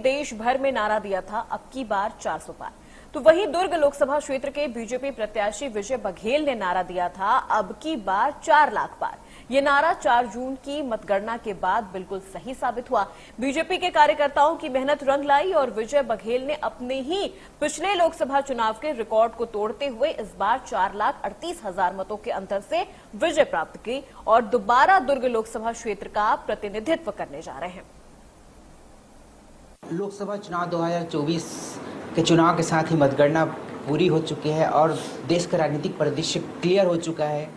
देश भर में नारा दिया था, अब की बार 400 पार। तो वहीं दुर्ग लोकसभा क्षेत्र के बीजेपी प्रत्याशी विजय बघेल ने नारा दिया था, अब की बार 4 लाख पार। ये नारा 4 जून की मतगणना के बाद बिल्कुल सही साबित हुआ। बीजेपी के कार्यकर्ताओं की मेहनत रंग लाई और विजय बघेल ने अपने ही पिछले लोकसभा चुनाव के रिकॉर्ड को तोड़ते हुए इस बार 4,38,000 मतों के अंतर से विजय प्राप्त की और दोबारा दुर्ग लोकसभा क्षेत्र का प्रतिनिधित्व करने जा रहे हैं। लोकसभा चुनाव 2024 के चुनाव के साथ ही मतगणना पूरी हो चुकी है और देश का राजनीतिक परिदृश्य क्लियर हो चुका है,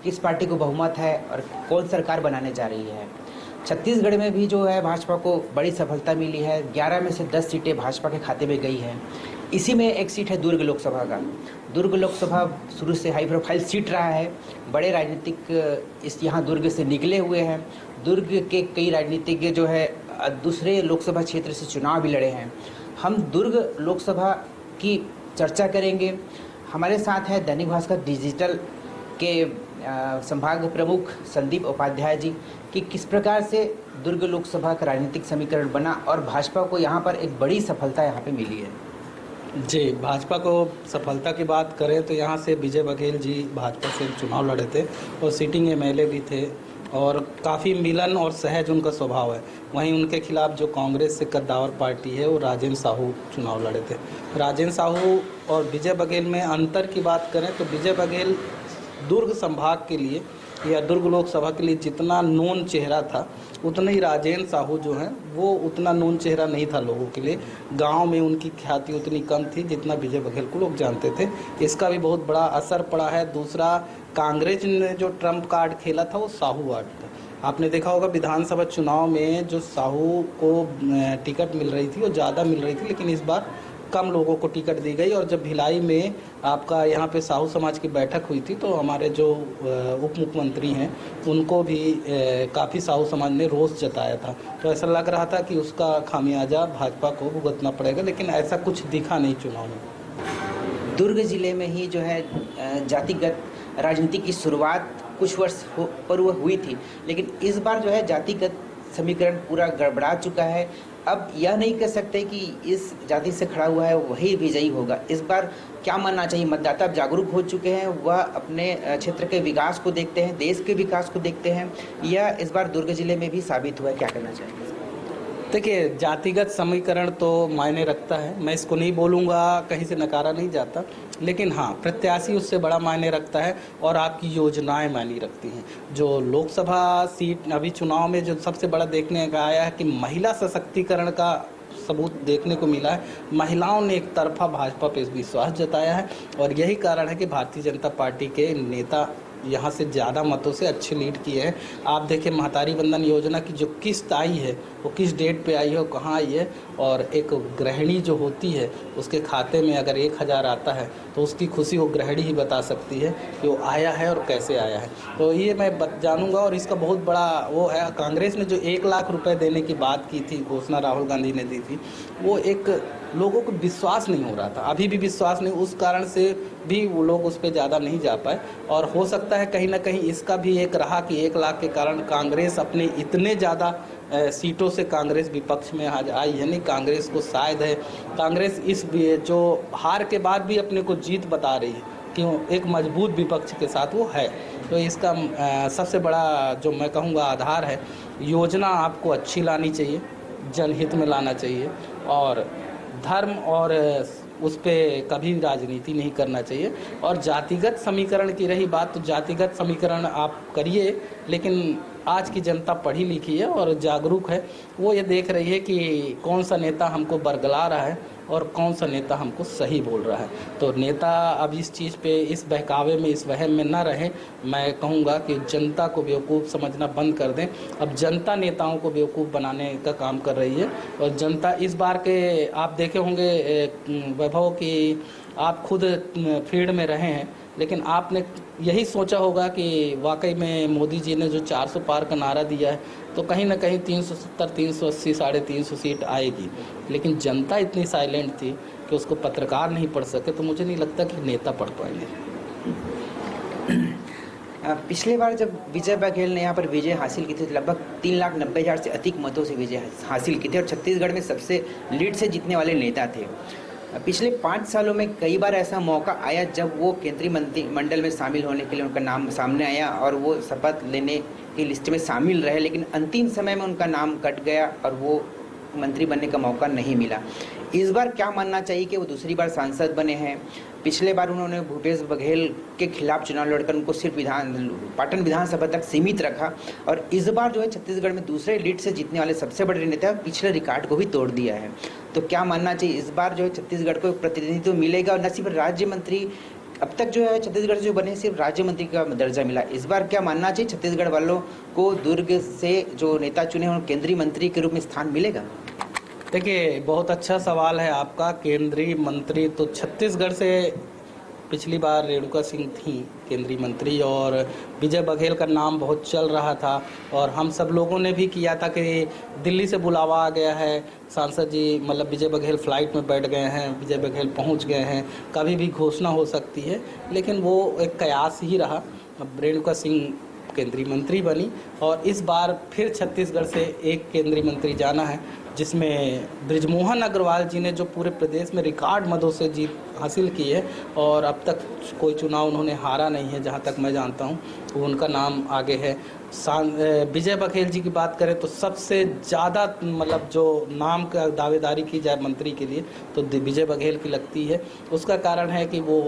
किस पार्टी को बहुमत है और कौन सरकार बनाने जा रही है। छत्तीसगढ़ में भी जो है भाजपा को बड़ी सफलता मिली है, 11 में से 10 सीटें भाजपा के खाते में गई हैं। इसी में एक सीट है दुर्ग लोकसभा का। दुर्ग लोकसभा शुरू से हाई प्रोफाइल सीट रहा है, बड़े राजनीतिक इस यहाँ दुर्ग से निकले हुए हैं। दुर्ग के कई राजनीतिज्ञ जो है दूसरे लोकसभा क्षेत्र से चुनाव भी लड़े हैं। हम दुर्ग लोकसभा की चर्चा करेंगे। हमारे साथ है दैनिक भास्कर डिजिटल के संभाग प्रमुख संदीप उपाध्याय जी कि किस प्रकार से दुर्ग लोकसभा का राजनीतिक समीकरण बना और भाजपा को यहाँ पर एक बड़ी सफलता यहाँ पे मिली है। जी, भाजपा को सफलता की बात करें तो यहाँ से विजय बघेल जी भाजपा से चुनाव लड़े थे और सिटिंग एमएलए भी थे और काफ़ी मिलन और सहज उनका स्वभाव है। वहीं उनके खिलाफ जो कांग्रेस से कद्दावर पार्टी है वो राजेंद्र साहू चुनाव लड़े थे। राजेंद्र साहू और विजय बघेल में अंतर की बात करें तो विजय बघेल दुर्ग संभाग के लिए या दुर्ग लोकसभा के लिए जितना नोन चेहरा था उतना ही राजेंद्र साहू जो हैं वो उतना नोन चेहरा नहीं था लोगों के लिए। गांव में उनकी ख्याति उतनी कम थी जितना विजय बघेल को लोग जानते थे। इसका भी बहुत बड़ा असर पड़ा है। दूसरा, कांग्रेस ने जो ट्रम्प कार्ड खेला था वो साहू कार्ड था। आपने देखा होगा विधानसभा चुनाव में जो साहू को टिकट मिल रही थी वो ज़्यादा मिल रही थी, लेकिन इस बार कम लोगों को टिकट दी गई। और जब भिलाई में आपका यहाँ पे साहू समाज की बैठक हुई थी तो हमारे जो उप मुख्यमंत्री हैं उनको भी काफ़ी साहू समाज ने रोष जताया था। तो ऐसा लग रहा था कि उसका खामियाजा भाजपा को भुगतना पड़ेगा, लेकिन ऐसा कुछ दिखा नहीं चुनाव में। दुर्ग जिले में ही जो है जातिगत राजनीति की शुरुआत कुछ वर्ष पूर्व हुई थी, लेकिन इस बार जो है जातिगत समीकरण पूरा गड़बड़ा चुका है। अब यह नहीं कह सकते कि इस जाति से खड़ा हुआ है वही विजयी होगा। इस बार क्या मानना चाहिए? मतदाता अब जागरूक हो चुके हैं, वह अपने क्षेत्र के विकास को देखते हैं, देश के विकास को देखते हैं। यह इस बार दुर्ग जिले में भी साबित हुआ है। क्या करना चाहिए? देखिए, जातिगत समीकरण तो मायने रखता है, मैं इसको नहीं बोलूँगा, कहीं से नकारा नहीं जाता, लेकिन हाँ प्रत्याशी उससे बड़ा मायने रखता है और आपकी योजनाएं मायने रखती हैं। जो लोकसभा सीट अभी चुनाव में जो सबसे बड़ा देखने का आया है कि महिला सशक्तिकरण का सबूत देखने को मिला है। महिलाओं ने एक तरफा भाजपा पे विश्वास जताया है और यही कारण है कि भारतीय जनता पार्टी के नेता यहाँ से ज़्यादा मतों से अच्छे लीड किए हैं। आप देखिए महतारी बंधन योजना की जो किस्त आई है वो किस डेट पे आई है और कहाँ आई है, और एक गृहिणी जो होती है उसके खाते में अगर 1,000 आता है तो उसकी खुशी वो गृहिणी ही बता सकती है कि वो आया है और कैसे आया है। तो ये मैं जानूँगा और इसका बहुत बड़ा वो है। कांग्रेस ने जो 1 लाख रुपये देने की बात की थी, घोषणा राहुल गांधी ने दी थी, वो एक लोगों को विश्वास नहीं हो रहा था, अभी भी विश्वास नहीं, उस कारण से भी वो लोग उस पर ज़्यादा नहीं जा पाए। और हो सकता है कहीं ना कहीं इसका भी एक रहा कि 1 लाख के कारण कांग्रेस अपने इतने ज़्यादा सीटों से कांग्रेस विपक्ष में आज आई है। नहीं, कांग्रेस को शायद है, कांग्रेस इस जो हार के बाद भी अपने को जीत बता रही है कि एक मजबूत विपक्ष के साथ वो है। तो इसका सबसे बड़ा जो मैं कहूँगा आधार है, योजना आपको अच्छी लानी चाहिए, जनहित में लाना चाहिए और धर्म और उस पर कभी राजनीति नहीं करना चाहिए। और जातिगत समीकरण की रही बात, तो जातिगत समीकरण आप करिए, लेकिन आज की जनता पढ़ी लिखी है और जागरूक है। वो ये देख रही है कि कौन सा नेता हमको बरगला रहा है और कौन सा नेता हमको सही बोल रहा है। तो नेता अब इस चीज़ पे, इस बहकावे में, इस वहम में ना रहे। मैं कहूँगा कि जनता को बेवकूफ़ समझना बंद कर दें। अब जनता नेताओं को बेवकूफ़ बनाने का काम कर रही है और जनता इस बार के आप देखे होंगे वैभव कि आप खुद फील्ड में रहे हैं, लेकिन आपने यही सोचा होगा कि वाकई में मोदी जी ने जो 400 पार का नारा दिया है तो कहीं ना कहीं 370, 380, 350 सीट आएगी, लेकिन जनता इतनी साइलेंट थी कि उसको पत्रकार नहीं पढ़ सके। तो मुझे नहीं लगता कि नेता पढ़ पाएंगे। पिछले बार जब विजय बघेल ने यहाँ पर विजय हासिल की थी तो लगभग 3,90,000 से अधिक मतों से विजय हासिल की थी और छत्तीसगढ़ में सबसे लीड से जीतने वाले नेता थे। पिछले 5 सालों में कई बार ऐसा मौका आया जब वो केंद्रीय मंत्रिमंडल में शामिल होने के लिए उनका नाम सामने आया और वो शपथ लेने की लिस्ट में शामिल रहे, लेकिन अंतिम समय में उनका नाम कट गया और वो मंत्री बनने का मौका नहीं मिला। इस बार क्या मानना चाहिए कि वो दूसरी बार सांसद बने हैं? पिछले बार उन्होंने भूपेश बघेल के खिलाफ चुनाव लड़कर उनको सिर्फ पाटन विधानसभा तक सीमित रखा और इस बार जो है छत्तीसगढ़ में दूसरे लीड से जीतने वाले सबसे बड़े नेता पिछले रिकॉर्ड को भी तोड़ दिया है। तो क्या मानना चाहिए, इस बार जो है छत्तीसगढ़ को प्रतिनिधित्व मिलेगा और न सिर्फ राज्य मंत्री, अब तक जो है छत्तीसगढ़ से जो बने सिर्फ राज्य मंत्री का दर्जा मिला, इस बार क्या मानना चाहिए छत्तीसगढ़ वालों को दुर्ग से जो नेता चुने हैं केंद्रीय मंत्री के रूप में स्थान मिलेगा? देखिए, बहुत अच्छा सवाल है आपका। केंद्रीय मंत्री तो छत्तीसगढ़ से पिछली बार रेणुका सिंह थी केंद्रीय मंत्री और विजय बघेल का नाम बहुत चल रहा था और हम सब लोगों ने भी किया था कि दिल्ली से बुलावा आ गया है, सांसद जी मतलब विजय बघेल फ्लाइट में बैठ गए हैं, विजय बघेल पहुंच गए हैं, कभी भी घोषणा हो सकती है, लेकिन वो एक कयास ही रहा। अब रेणुका सिंह केंद्रीय मंत्री बनी और इस बार फिर छत्तीसगढ़ से एक केंद्रीय मंत्री जाना है, जिसमें बृजमोहन अग्रवाल जी ने जो पूरे प्रदेश में रिकॉर्ड मतों से जीत हासिल की है और अब तक कोई चुनाव उन्होंने हारा नहीं है, जहां तक मैं जानता हूं, वो उनका नाम आगे है। विजय बघेल जी की बात करें तो सबसे ज़्यादा मतलब जो नाम का दावेदारी की जाए मंत्री के लिए तो विजय बघेल की लगती है। उसका कारण है कि वो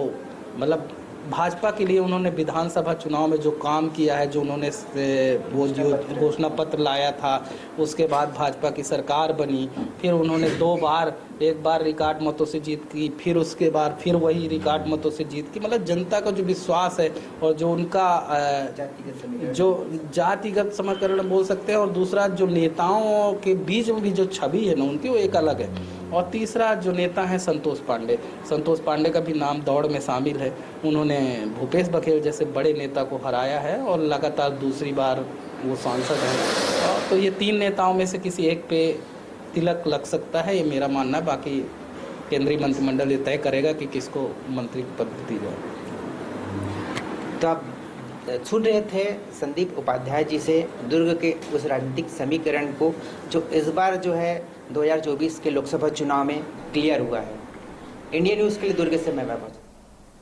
मतलब भाजपा के लिए उन्होंने विधानसभा चुनाव में जो काम किया है, जो उन्होंने वो जो घोषणा पत्र लाया था, उसके बाद भाजपा की सरकार बनी, फिर उन्होंने 2 बार, एक बार रिकॉर्ड मतों से जीत की, फिर उसके बाद फिर वही रिकॉर्ड मतों से जीत की। मतलब जनता का जो विश्वास है और जो उनका जो जातिगत समीकरण बोल सकते हैं और दूसरा जो नेताओं के बीच में भी जो छवि है ना उनकी, वो एक अलग है। और तीसरा जो नेता है संतोष पांडे का भी नाम दौड़ में शामिल है। उन्होंने भूपेश बघेल जैसे बड़े नेता को हराया है और लगातार दूसरी बार वो सांसद हैं। तो ये 3 नेताओं में से किसी एक पे तिलक लग सकता है, ये मेरा मानना है। बाकी केंद्रीय मंत्रिमंडल ये तय करेगा कि किसको मंत्री पद दी जाए। तो आप सुन रहे थे संदीप उपाध्याय जी से दुर्ग के उस राजनीतिक समीकरण को जो इस बार जो है 2024 के लोकसभा चुनाव में क्लियर हुआ है। इंडिया न्यूज़ के लिए दुर्ग से मैं वैभव।